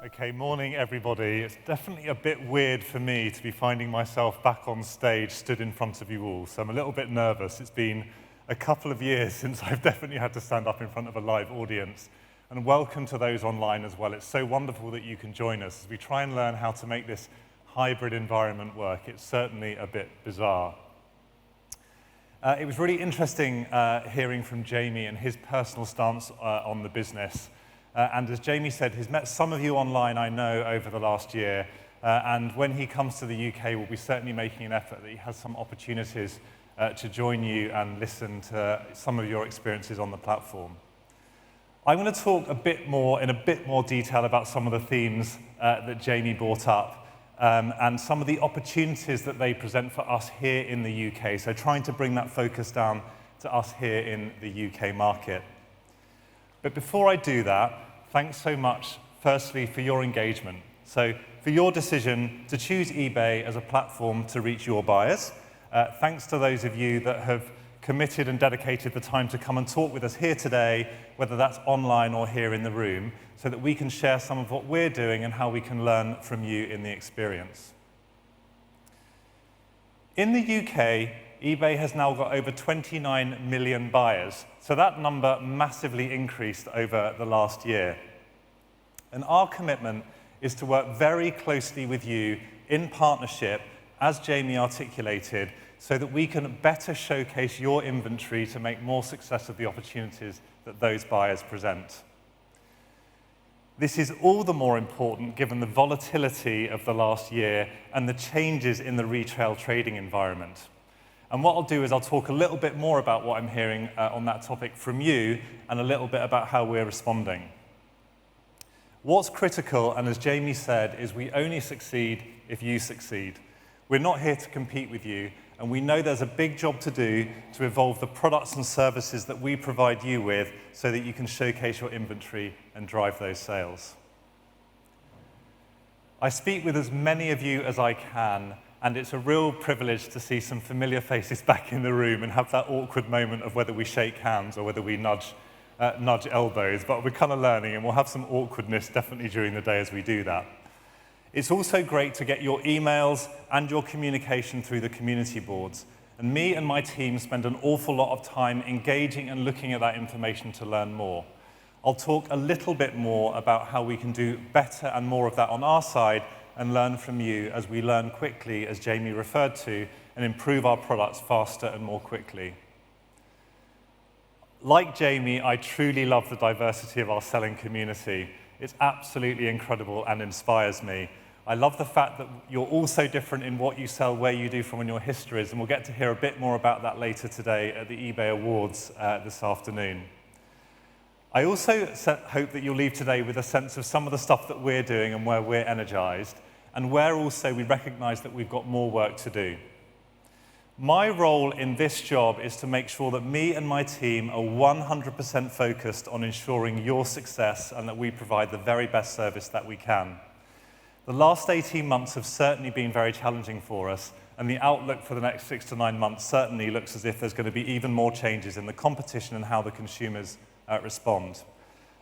Okay, morning everybody. It's definitely a bit weird for me to be finding myself back on stage, stood in front of you all, so I'm a little bit nervous. It's been a couple of years since I've definitely had to stand up in front of a live audience. And welcome to those online as well. It's so wonderful that you can join us as we try and learn how to make this hybrid environment work. It's certainly a bit bizarre. It was really interesting hearing from Jamie and his personal stance on the business. And as Jamie said, he's met some of you online, I know, over the last year. And when he comes to the UK, we'll be certainly making an effort that he has some opportunities to join you and listen to some of your experiences on the platform. I'm going to talk in a bit more detail about some of the themes that Jamie brought up and some of the opportunities that they present for us here in the UK. So trying to bring that focus down to us here in the UK market. But before I do that, thanks so much, firstly, for your engagement. So for your decision to choose eBay as a platform to reach your buyers. Thanks to those of you that have committed and dedicated the time to come and talk with us here today, whether that's online or here in the room, so that we can share some of what we're doing and how we can learn from you in the experience. In the UK, eBay has now got over 29 million buyers, so that number massively increased over the last year. And our commitment is to work very closely with you in partnership, as Jamie articulated, so that we can better showcase your inventory to make more success of the opportunities that those buyers present. This is all the more important given the volatility of the last year and the changes in the retail trading environment. And what I'll do is I'll talk a little bit more about what I'm hearing on that topic from you and a little bit about how we're responding. What's critical, and as Jamie said, is we only succeed if you succeed. We're not here to compete with you, and we know there's a big job to do to evolve the products and services that we provide you with so that you can showcase your inventory and drive those sales. I speak with as many of you as I can, and it's a real privilege to see some familiar faces back in the room and have that awkward moment of whether we shake hands or whether we nudge elbows, but we're kind of learning, and we'll have some awkwardness definitely during the day as we do that. It's also great to get your emails and your communication through the community boards. And me and my team spend an awful lot of time engaging and looking at that information to learn more. I'll talk a little bit more about how we can do better and more of that on our side and learn from you as we learn quickly, as Jamie referred to, and improve our products faster and more quickly. Like Jamie, I truly love the diversity of our selling community. It's absolutely incredible and inspires me. I love the fact that you're all so different in what you sell, where you do from, and your histories, and we'll get to hear a bit more about that later today at the eBay Awards this afternoon. I also hope that you'll leave today with a sense of some of the stuff that we're doing and where we're energized, and where also we recognize that we've got more work to do. My role in this job is to make sure that me and my team are 100% focused on ensuring your success and that we provide the very best service that we can. The last 18 months have certainly been very challenging for us, and the outlook for the next 6 to 9 months certainly looks as if there's going to be even more changes in the competition and how the consumers respond.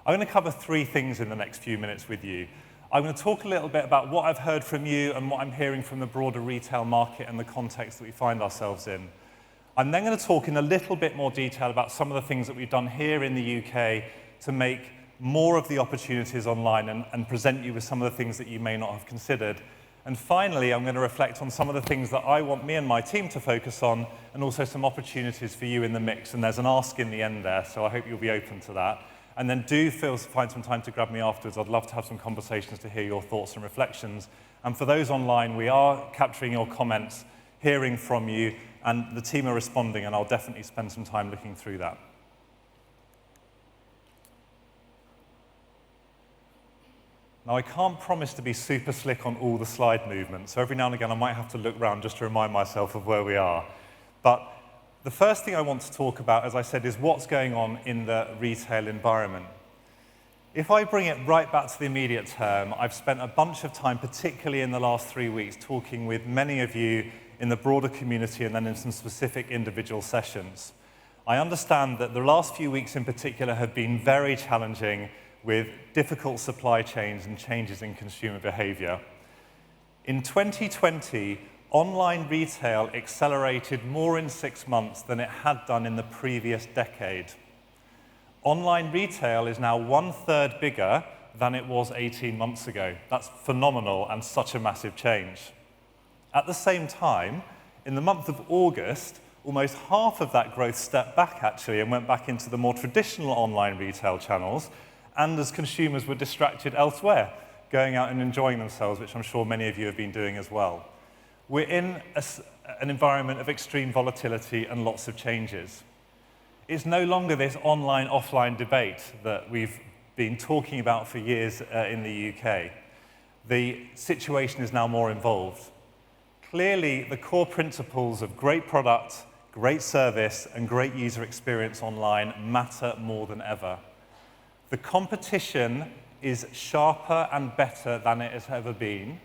I'm going to cover 3 things in the next few minutes with you. I'm going to talk a little bit about what I've heard from you and what I'm hearing from the broader retail market and the context that we find ourselves in. I'm then going to talk in a little bit more detail about some of the things that we've done here in the UK to make more of the opportunities online and present you with some of the things that you may not have considered. And finally, I'm going to reflect on some of the things that I want me and my team to focus on, and also some opportunities for you in the mix. And there's an ask in the end there, so I hope you'll be open to that. And then do find some time to grab me afterwards. I'd love to have some conversations to hear your thoughts and reflections. And for those online, we are capturing your comments, hearing from you, and the team are responding, and I'll definitely spend some time looking through that. Now, I can't promise to be super slick on all the slide movements, so every now and again I might have to look around just to remind myself of where we are. But the first thing I want to talk about, as I said, is what's going on in the retail environment. If I bring it right back to the immediate term, I've spent a bunch of time, particularly in the last 3 weeks, talking with many of you in the broader community and then in some specific individual sessions. I understand that the last few weeks in particular have been very challenging with difficult supply chains and changes in consumer behavior. In 2020, online retail accelerated more in 6 months than it had done in the previous decade. Online retail is now 1/3 bigger than it was 18 months ago. That's phenomenal and such a massive change. At the same time, in the month of August, almost half of that growth stepped back actually and went back into the more traditional online retail channels, and as consumers were distracted elsewhere, going out and enjoying themselves, which I'm sure many of you have been doing as well. We're in an environment of extreme volatility and lots of changes. It's no longer this online-offline debate that we've been talking about for years in the UK. The situation is now more involved. Clearly, the core principles of great product, great service, and great user experience online matter more than ever. The competition is sharper and better than it has ever been,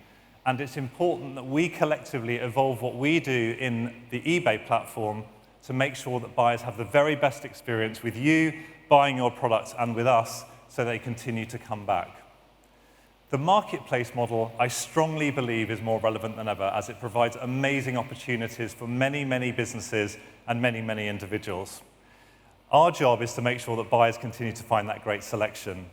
and it's important that we collectively evolve what we do in the eBay platform to make sure that buyers have the very best experience with you buying your products and with us, so they continue to come back. The marketplace model, I strongly believe, is more relevant than ever, as it provides amazing opportunities for many, many businesses and many, many individuals. Our job is to make sure that buyers continue to find that great selection.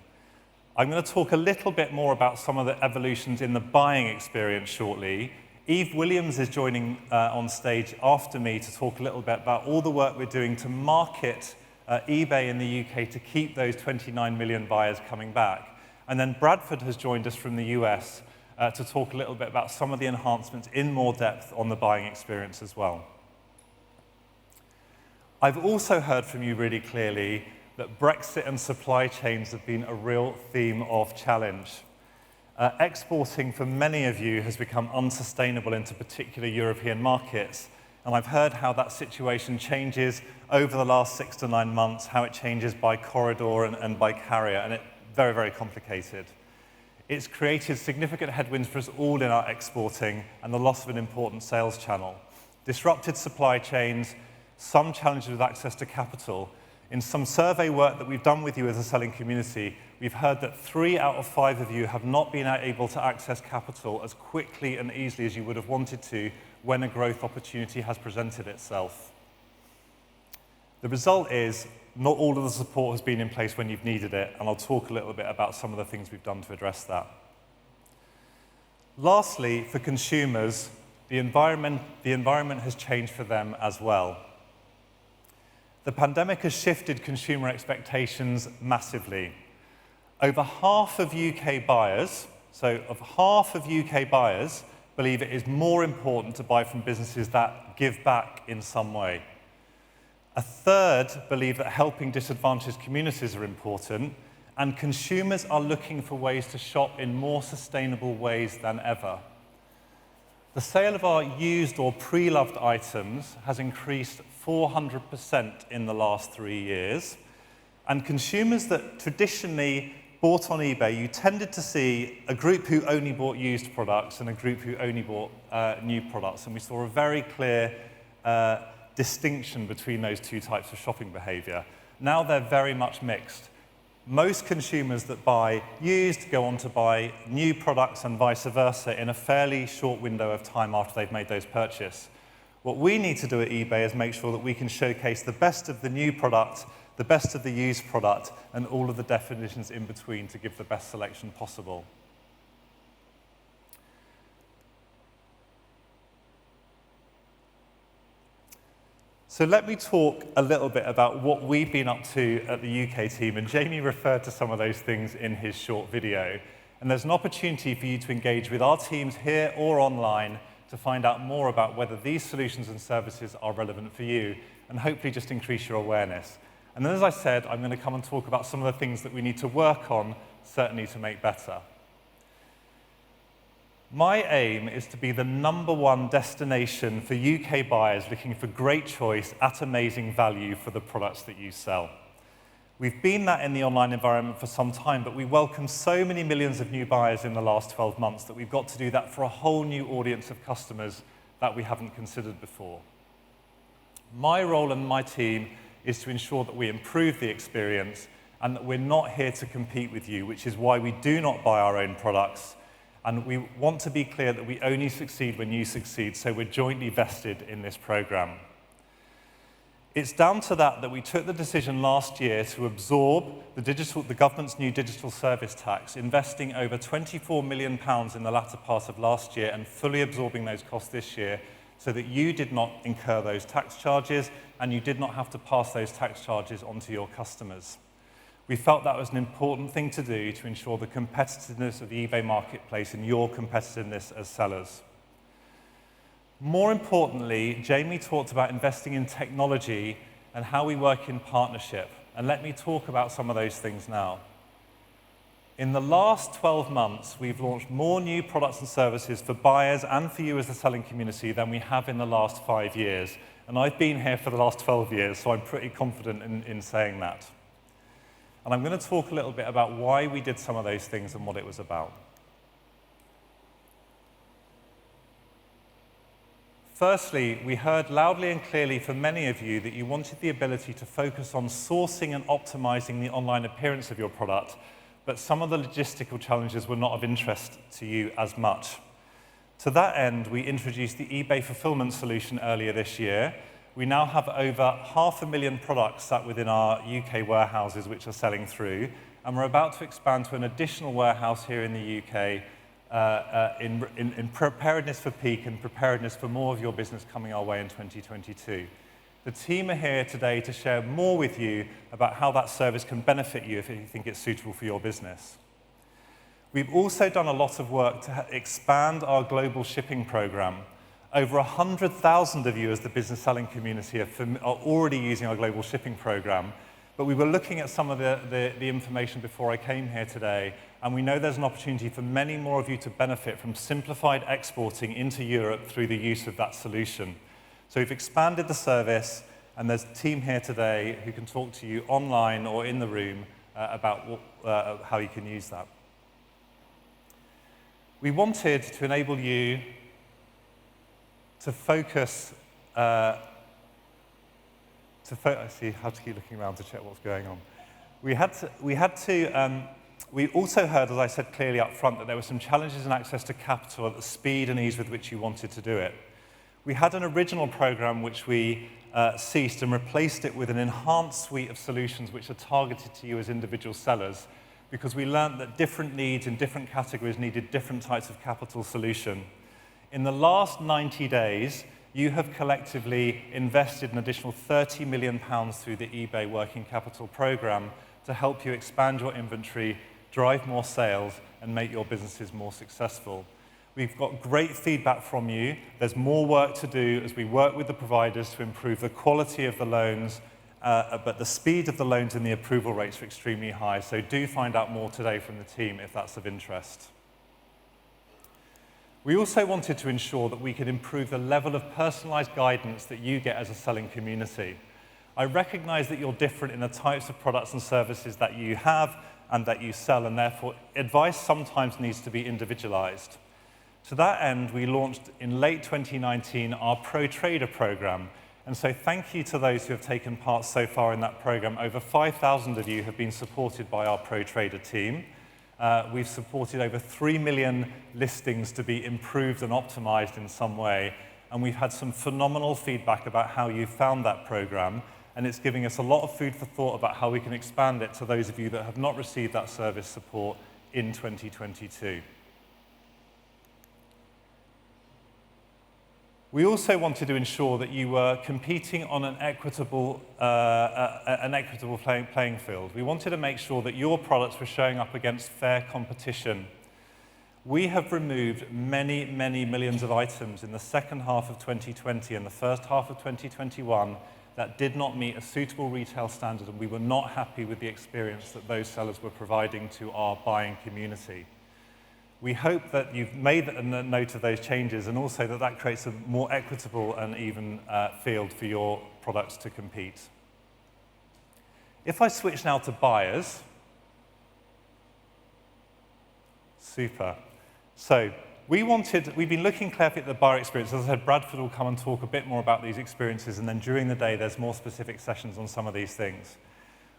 I'm going to talk a little bit more about some of the evolutions in the buying experience shortly. Eve Williams is joining on stage after me to talk a little bit about all the work we're doing to market eBay in the UK to keep those 29 million buyers coming back. And then Bradford has joined us from the US to talk a little bit about some of the enhancements in more depth on the buying experience as well. I've also heard from you really clearly that Brexit and supply chains have been a real theme of challenge. Exporting for many of you has become unsustainable into particular European markets, and I've heard how that situation changes over the last 6 to 9 months, how it changes by corridor and by carrier, and it's very, very complicated. It's created significant headwinds for us all in our exporting and the loss of an important sales channel. Disrupted supply chains, some challenges with access to capital. In some survey work that we've done with you as a selling community, we've heard that 3 out of 5 of you have not been able to access capital as quickly and easily as you would have wanted to when a growth opportunity has presented itself. The result is not all of the support has been in place when you've needed it, and I'll talk a little bit about some of the things we've done to address that. Lastly, for consumers, the environment has changed for them as well. The pandemic has shifted consumer expectations massively. Over half of UK buyers, believe it is more important to buy from businesses that give back in some way. A third believe that helping disadvantaged communities are important, and consumers are looking for ways to shop in more sustainable ways than ever. The sale of our used or pre-loved items has increased 400% in the last 3 years, and consumers that traditionally bought on eBay, you tended to see a group who only bought used products and a group who only bought new products, and we saw a very clear distinction between those two types of shopping behavior. Now they're very much mixed. Most consumers that buy used go on to buy new products and vice versa in a fairly short window of time after they've made those purchases. What we need to do at eBay is make sure that we can showcase the best of the new product, the best of the used product, and all of the definitions in between to give the best selection possible. So let me talk a little bit about what we've been up to at the UK team, and Jamie referred to some of those things in his short video. And there's an opportunity for you to engage with our teams here or online to find out more about whether these solutions and services are relevant for you, and hopefully just increase your awareness. And then, as I said, I'm going to come and talk about some of the things that we need to work on, certainly to make better. My aim is to be the #1 destination for UK buyers looking for great choice at amazing value for the products that you sell. We've been that in the online environment for some time, but we welcome so many millions of new buyers in the last 12 months that we've got to do that for a whole new audience of customers that we haven't considered before. My role and my team is to ensure that we improve the experience and that we're not here to compete with you, which is why we do not buy our own products. And we want to be clear that we only succeed when you succeed, so we're jointly vested in this program. It's down to that we took the decision last year to absorb the government's new digital service tax, investing over £24 million in the latter part of last year and fully absorbing those costs this year so that you did not incur those tax charges and you did not have to pass those tax charges on to your customers. We felt that was an important thing to do to ensure the competitiveness of the eBay marketplace and your competitiveness as sellers. More importantly, Jamie talked about investing in technology and how we work in partnership. And let me talk about some of those things now. In the last 12 months, we've launched more new products and services for buyers and for you as the selling community than we have in the last 5 years. And I've been here for the last 12 years, so I'm pretty confident in saying that. And I'm going to talk a little bit about why we did some of those things and what it was about. Firstly, we heard loudly and clearly from many of you that you wanted the ability to focus on sourcing and optimizing the online appearance of your product, but some of the logistical challenges were not of interest to you as much. To that end, we introduced the eBay fulfillment solution earlier this year. We now have over 500,000 products sat within our UK warehouses which are selling through, and we're about to expand to an additional warehouse here in the UK in preparedness for peak and preparedness for more of your business coming our way in 2022. The team are here today to share more with you about how that service can benefit you if you think it's suitable for your business. We've also done a lot of work to expand our global shipping program. Over 100,000 of you as the business selling community are already using our global shipping program. But we were looking at some of the information before I came here today, and we know there's an opportunity for many more of you to benefit from simplified exporting into Europe through the use of that solution. So we've expanded the service, and there's a team here today who can talk to you online or in the room about how you can use that. We wanted to enable you to focus I see how to keep looking around to check what's going on. We also heard, as I said clearly up front, that there were some challenges in access to capital at the speed and ease with which you wanted to do it. We had an original program which we ceased and replaced it with an enhanced suite of solutions which are targeted to you as individual sellers, because we learned that different needs in different categories needed different types of capital solution. In the last 90 days, you have collectively invested an additional £30 million through the eBay Working Capital program to help you expand your inventory, drive more sales, and make your businesses more successful. We've got great feedback from you. There's more work to do as we work with the providers to improve the quality of the loans, but the speed of the loans and the approval rates are extremely high. So do find out more today from the team if that's of interest. We also wanted to ensure that we could improve the level of personalized guidance that you get as a selling community. I recognize that you're different in the types of products and services that you have and that you sell, and therefore advice sometimes needs to be individualized. To that end, we launched in late 2019 our Pro Trader program. And so thank you to those who have taken part so far in that program. Over 5,000 of you have been supported by our Pro Trader team. We've supported over 3 million listings to be improved and optimized in some way. And we've had some phenomenal feedback about how you found that program. And it's giving us a lot of food for thought about how we can expand it to those of you that have not received that service support in 2022. We also wanted to ensure that you were competing on an equitable playing field. We wanted to make sure that your products were showing up against fair competition. We have removed many, many millions of items in the second half of 2020 and the first half of 2021 that did not meet a suitable retail standard, and we were not happy with the experience that those sellers were providing to our buying community. We hope that you've made a note of those changes, and also that that creates a more equitable and even field for your products to compete. If I switch now to buyers, super. So we've been looking carefully at the buyer experience. As I said, Bradford will come and talk a bit more about these experiences, and then during the day there's more specific sessions on some of these things.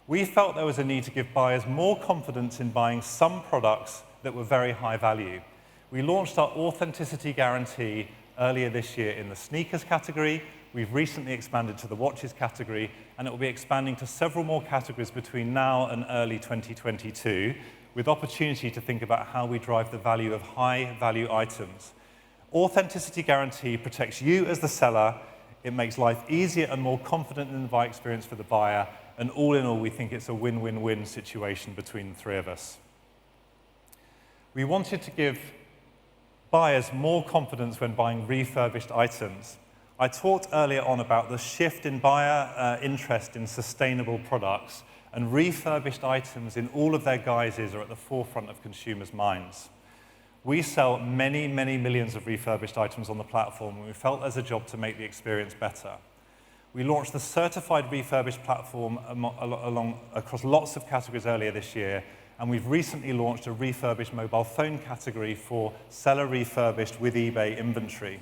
We felt there was a need to give buyers more confidence in buying some products that were very high value. We launched our authenticity guarantee earlier this year in the sneakers category. We've recently expanded to the watches category, and it will be expanding to several more categories between now and early 2022, with opportunity to think about how we drive the value of high-value items. Authenticity guarantee protects you as the seller. It makes life easier and more confident in the buy experience for the buyer, and all in all, we think it's a win-win-win situation between the three of us. We wanted to give buyers more confidence when buying refurbished items. I talked earlier on about the shift in buyer interest in sustainable products, and refurbished items in all of their guises are at the forefront of consumers' minds. We sell many, many millions of refurbished items on the platform, and we felt there's a job to make the experience better. We launched the certified refurbished platform across lots of categories earlier this year, and we've recently launched a refurbished mobile phone category for seller refurbished with eBay inventory.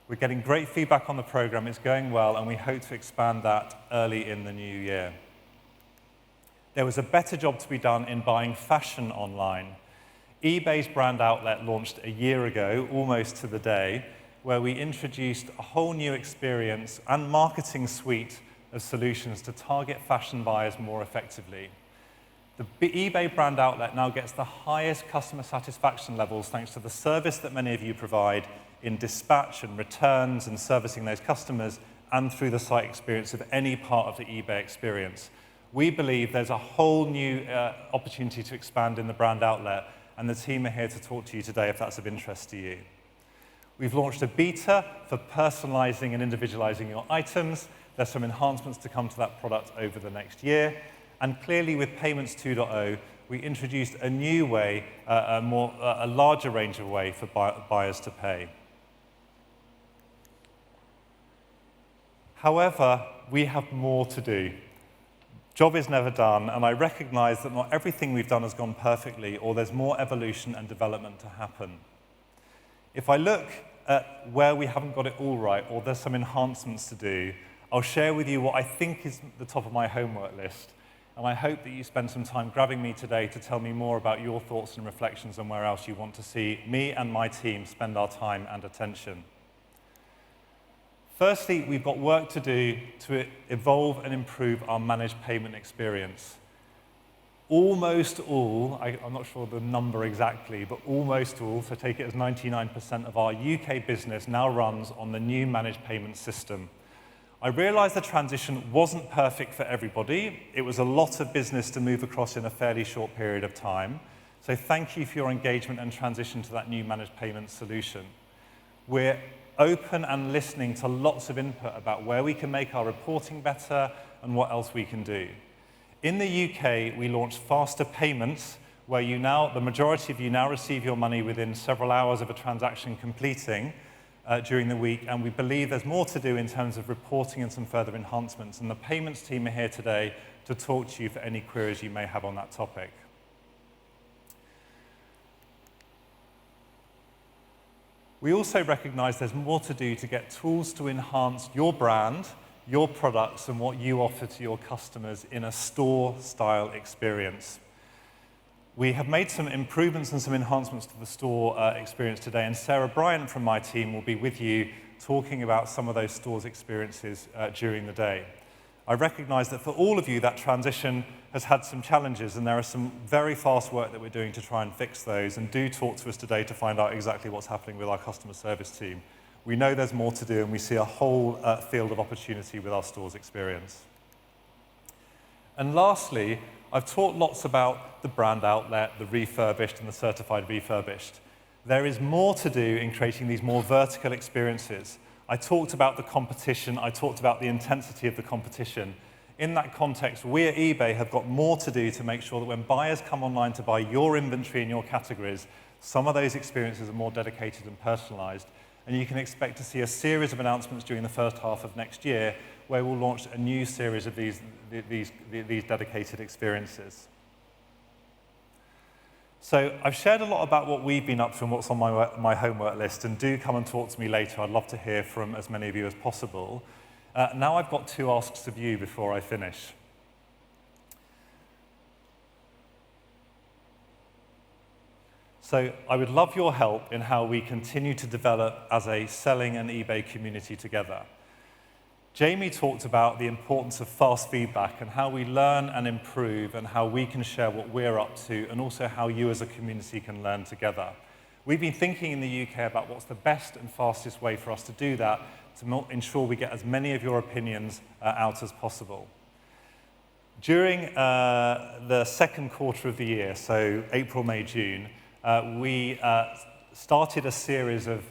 We're getting great feedback on the program, it's going well, and we hope to expand that early in the new year. There was a better job to be done in buying fashion online. eBay's brand outlet launched a year ago, almost to the day, where we introduced a whole new experience and marketing suite of solutions to target fashion buyers more effectively. The eBay brand outlet now gets the highest customer satisfaction levels thanks to the service that many of you provide in dispatch and returns and servicing those customers, and through the site experience of any part of the eBay experience. We believe there's a whole new opportunity to expand in the brand outlet, and the team are here to talk to you today if that's of interest to you. We've launched a beta for personalizing and individualizing your items. There's some enhancements to come to that product over the next year. And clearly with Payments 2.0, we introduced a new way, a larger range of way for buyers to pay. However, we have more to do. Job is never done, and I recognize that not everything we've done has gone perfectly, or there's more evolution and development to happen. If I look at where we haven't got it all right, or there's some enhancements to do, I'll share with you what I think is the top of my homework list. And I hope that you spend some time grabbing me today to tell me more about your thoughts and reflections on where else you want to see me and my team spend our time and attention. Firstly, we've got work to do to evolve and improve our managed payment experience. Almost all, I'm not sure the number exactly, but almost all, so take it as 99% of our UK business now runs on the new managed payment system. I realized the transition wasn't perfect for everybody. It was a lot of business to move across in a fairly short period of time. So thank you for your engagement and transition to that new managed payment solution. We're open and listening to lots of input about where we can make our reporting better and what else we can do. In the UK, we launched faster payments, where the majority of you now receive your money within several hours of a transaction completing during the week, and we believe there's more to do in terms of reporting and some further enhancements, and the payments team are here today to talk to you for any queries you may have on that topic. We also recognize there's more to do to get tools to enhance your brand, your products, and what you offer to your customers in a store-style experience. We have made some improvements and some enhancements to the store experience today, and Sarah Bryant from my team will be with you talking about some of those stores experiences during the day. I recognize that for all of you, that transition has had some challenges, and there is some very fast work that we're doing to try and fix those, and do talk to us today to find out exactly what's happening with our customer service team. We know there's more to do, and we see a whole field of opportunity with our stores experience. And lastly, I've talked lots about the brand outlet, the refurbished, and the certified refurbished. There is more to do in creating these more vertical experiences. I talked about the competition, I talked about the intensity of the competition. In that context, we at eBay have got more to do to make sure that when buyers come online to buy your inventory in your categories, some of those experiences are more dedicated and personalized. And you can expect to see a series of announcements during the first half of next year where we'll launch a new series of these dedicated experiences. So I've shared a lot about what we've been up to and what's on my homework list, and do come and talk to me later. I'd love to hear from as many of you as possible. Now I've got two asks of you before I finish. So I would love your help in how we continue to develop as a selling and eBay community together. Jamie talked about the importance of fast feedback and how we learn and improve and how we can share what we're up to and also how you as a community can learn together. We've been thinking in the UK about what's the best and fastest way for us to do that to ensure we get as many of your opinions out as possible. During the second quarter of the year, so April, May, June, we started a series of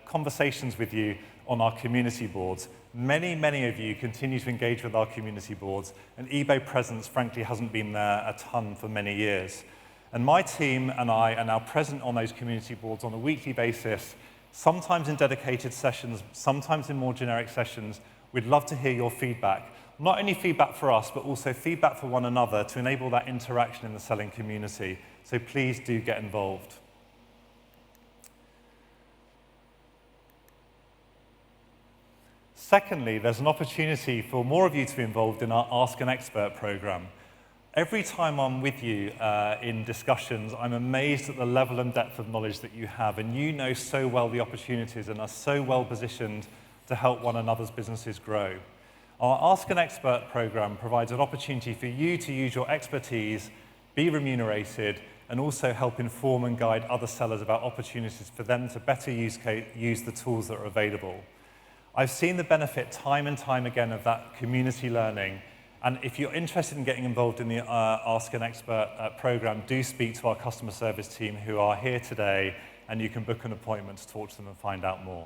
conversations with you on our community boards. Many of you continue to engage with our community boards, and eBay presence, frankly, hasn't been there a ton for many years. And my team and I are now present on those community boards on a weekly basis, sometimes in dedicated sessions, sometimes in more generic sessions. We'd love to hear your feedback. Not only feedback for us, but also feedback for one another to enable that interaction in the selling community. So please do get involved. Secondly, there's an opportunity for more of you to be involved in our Ask an Expert program. Every time I'm with you in discussions, I'm amazed at the level and depth of knowledge that you have, and you know so well the opportunities and are so well positioned to help one another's businesses grow. Our Ask an Expert program provides an opportunity for you to use your expertise, be remunerated, and also help inform and guide other sellers about opportunities for them to better use the tools that are available. I've seen the benefit time and time again of that community learning, and if you're interested in getting involved in the Ask an Expert program, do speak to our customer service team who are here today, and you can book an appointment to talk to them and find out more.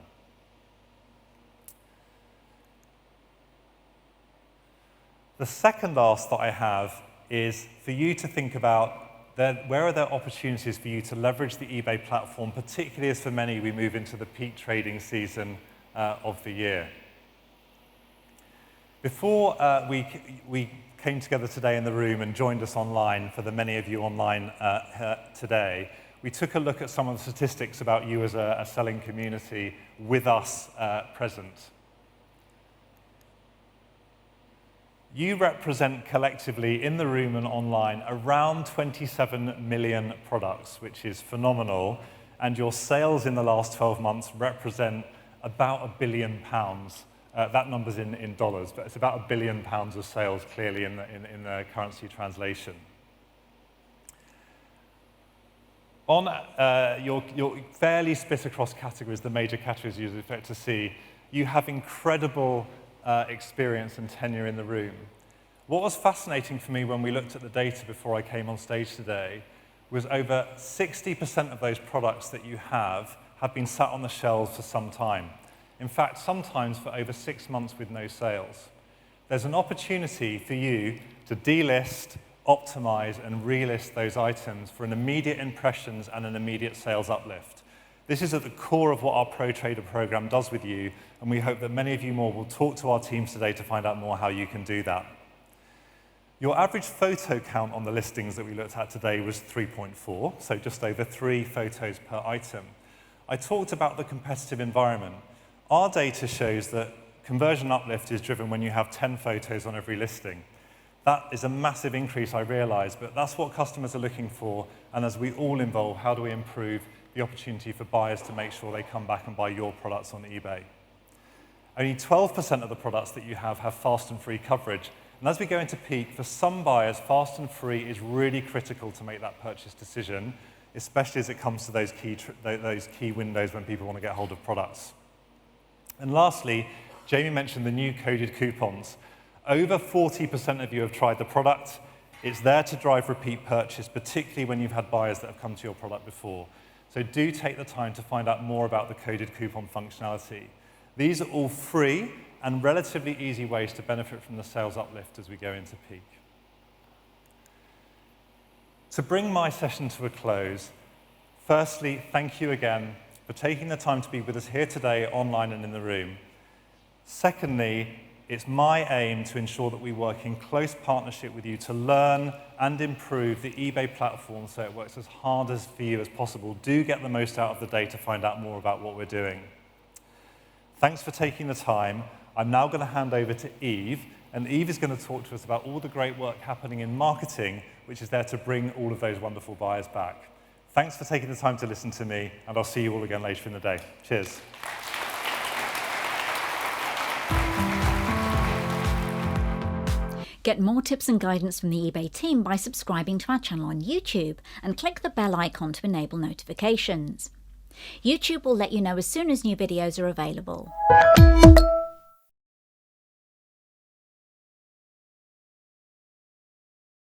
The second ask that I have is for you to think about where are there opportunities for you to leverage the eBay platform, particularly as for many we move into the peak trading season of the year. Before we came together today in the room and joined us online, for the many of you online today, we took a look at some of the statistics about you as a selling community with us present. You represent collectively in the room and online around 27 million products, which is phenomenal, and your sales in the last 12 months represent about £1 billion. That number's in dollars, but it's about £1 billion of sales, clearly, in the currency translation. You're fairly split across categories, the major categories you'd expect to see. You have incredible experience and tenure in the room. What was fascinating for me when we looked at the data before I came on stage today was over 60% of those products that you have been sat on the shelves for some time. In fact, sometimes for over 6 months with no sales. There's an opportunity for you to delist, optimize, and relist those items for an immediate impressions and an immediate sales uplift. This is at the core of what our Pro Trader program does with you, and we hope that many of you more will talk to our teams today to find out more how you can do that. Your average photo count on the listings that we looked at today was 3.4, so just over 3 photos per item. I talked about the competitive environment. Our data shows that conversion uplift is driven when you have 10 photos on every listing. That is a massive increase, I realize, but that's what customers are looking for, and as we all involve, how do we improve the opportunity for buyers to make sure they come back and buy your products on eBay? Only 12% of the products that you have fast and free coverage, and as we go into peak, for some buyers, fast and free is really critical to make that purchase decision, especially as it comes to those key windows when people want to get hold of products. And lastly, Jamie mentioned the new coded coupons. Over 40% of you have tried the product. It's there to drive repeat purchase, particularly when you've had buyers that have come to your product before. So do take the time to find out more about the coded coupon functionality. These are all free and relatively easy ways to benefit from the sales uplift as we go into peak. To bring my session to a close, firstly, thank you again for taking the time to be with us here today, online and in the room. Secondly, it's my aim to ensure that we work in close partnership with you to learn and improve the eBay platform so it works as hard for you as possible. Do get the most out of the day to find out more about what we're doing. Thanks for taking the time. I'm now going to hand over to Eve, and Eve is going to talk to us about all the great work happening in marketing, which is there to bring all of those wonderful buyers back. Thanks for taking the time to listen to me, and I'll see you all again later in the day. Cheers. Get more tips and guidance from the eBay team by subscribing to our channel on YouTube and click the bell icon to enable notifications. YouTube will let you know as soon as new videos are available.